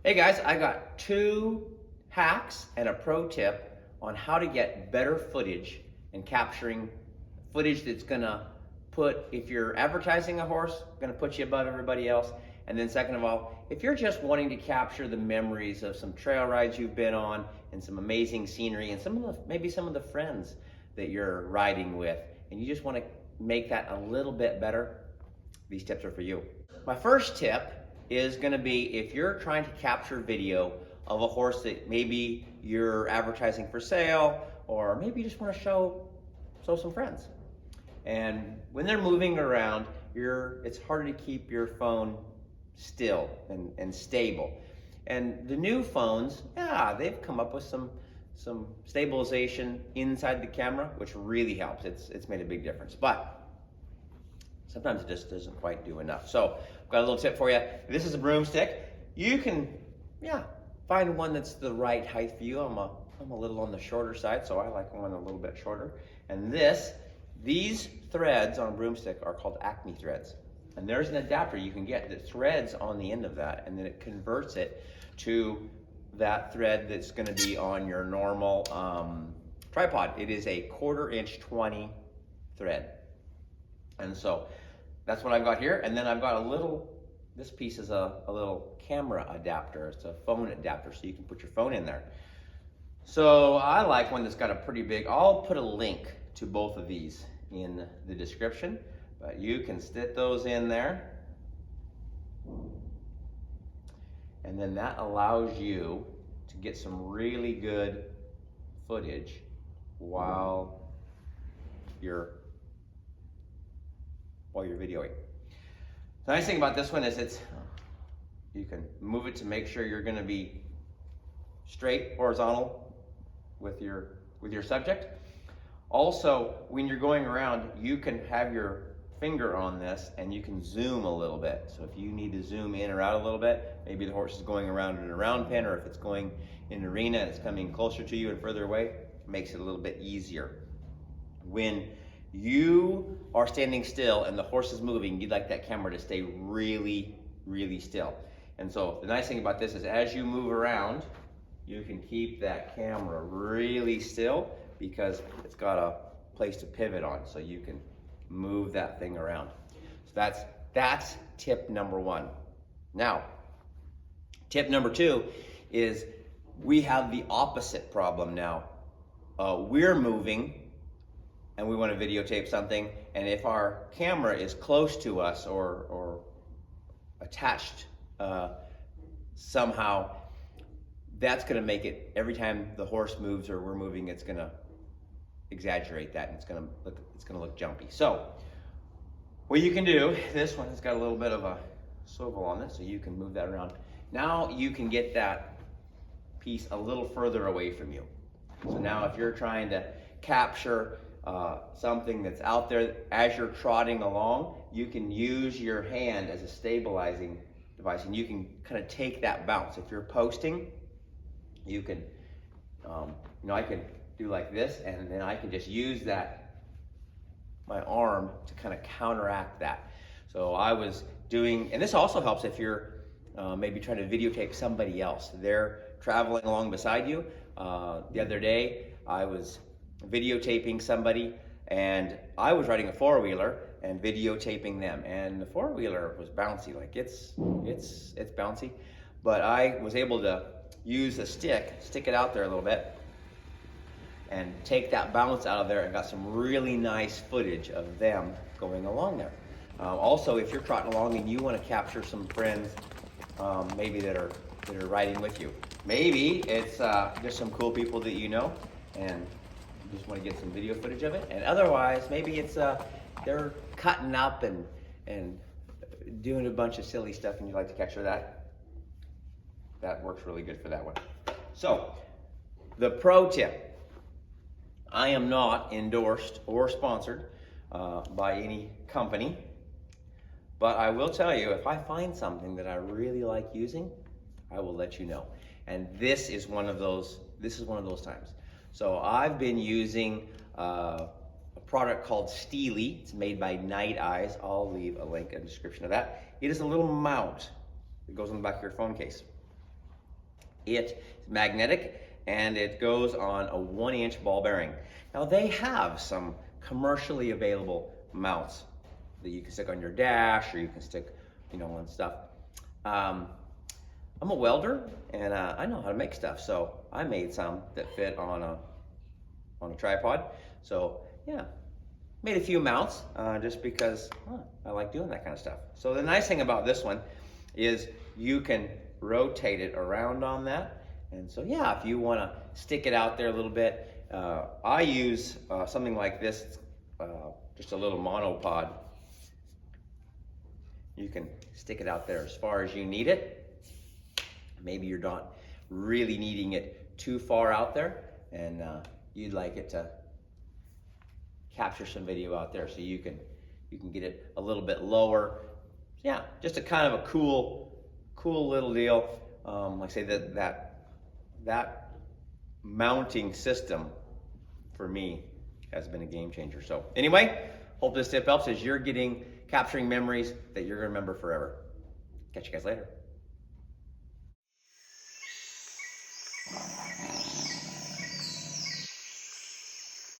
Hey guys, I got 2 hacks and a pro tip on how to get better footage and capturing footage that's gonna put, if you're advertising a horse, gonna put you above everybody else. And then second of all, if you're just wanting to capture the memories of some trail rides you've been on and some amazing scenery and maybe some of the friends that you're riding with, and you just wanna make that a little bit better, these tips are for you. My first tip is gonna be if you're trying to capture video of a horse that maybe you're advertising for sale, or maybe you just wanna show some friends. And when they're moving around, it's harder to keep your phone still and stable. And the new phones, yeah, they've come up with some stabilization inside the camera, which really helps. It's made a big difference. But sometimes it just doesn't quite do enough. So I've got a little tip for you. This is a broomstick. You can, find one that's the right height for you. I'm a little on the shorter side, so I like one a little bit shorter. And these threads on a broomstick are called Acme threads. And there's an adapter you can get that threads on the end of that, and then it converts it to that thread that's gonna be on your normal tripod. It is a 1/4 inch 20 thread. And so that's what I've got here. And then I've got this piece is a little camera adapter. It's a phone adapter, so you can put your phone in there. So I like one that's got a pretty big, I'll put a link to both of these in the description, but you can stick those in there. And then that allows you to get some really good footage while you're videoing. The nice thing about this one is you can move it to make sure you're gonna be straight, horizontal with your subject. Also, when you're going around, you can have your finger on this and you can zoom a little bit. So if you need to zoom in or out a little bit, maybe the horse is going around in a round pen, or if it's going in an arena and it's coming closer to you and further away, it makes it a little bit easier. When you are standing still and the horse is moving, you'd like that camera to stay really, really still. And so the nice thing about this is as you move around, you can keep that camera really still because it's got a place to pivot on, so you can move that thing around. So that's tip number 1. Now, tip number 2 is we have the opposite problem now. We're moving and we want to videotape something, and if our camera is close to us or attached somehow, that's going to make it, every time the horse moves or we're moving, it's going to exaggerate that, and it's going to look jumpy. So what you can do, this one has got a little bit of a swivel on it, so you can move that around. Now you can get that piece a little further away from you. So now if you're trying to capture something that's out there as you're trotting along, you can use your hand as a stabilizing device, and you can kind of take that bounce. If you're posting, you can, I can do like this, and then I can just use my arm to kind of counteract that. So I was doing, and this also helps if you're maybe trying to videotape somebody else. They're traveling along beside you. The other day, I was videotaping somebody, and I was riding a 4-wheeler and videotaping them, and the 4-wheeler was bouncy, like it's bouncy, but I was able to use a stick it out there a little bit, and take that bounce out of there, and got some really nice footage of them going along there. Also, if you're trotting along and you want to capture some friends, maybe that are riding with you, maybe it's just some cool people that you know, and just want to get some video footage of it. And otherwise, maybe it's they're cutting up and doing a bunch of silly stuff, and you like to capture that. That works really good for that one. So the pro tip: I am not endorsed or sponsored by any company, but I will tell you, if I find something that I really like using, I will let you know. And this is one of those times. So I've been using a product called Steelie. It's made by Nite Ize. I'll leave a link in the description of that. It is a little mount that goes on the back of your phone case. It is magnetic and it goes on a 1-inch ball bearing. Now they have some commercially available mounts that you can stick on your dash or you can stick, on stuff. I'm a welder and I know how to make stuff, so I made some that fit on a tripod. So yeah, made a few mounts just because I like doing that kind of stuff. So the nice thing about this one is you can rotate it around on that. And so yeah, if you want to stick it out there a little bit, I use something like this, just a little monopod. You can stick it out there as far as you need it. Maybe you're not really needing it too far out there, and you'd like it to capture some video out there, so you can get it a little bit lower. Yeah, just a kind of a cool little deal. Like I say, that mounting system for me has been a game changer. So anyway, hope this tip helps as you're capturing memories that you're gonna remember forever. Catch you guys later.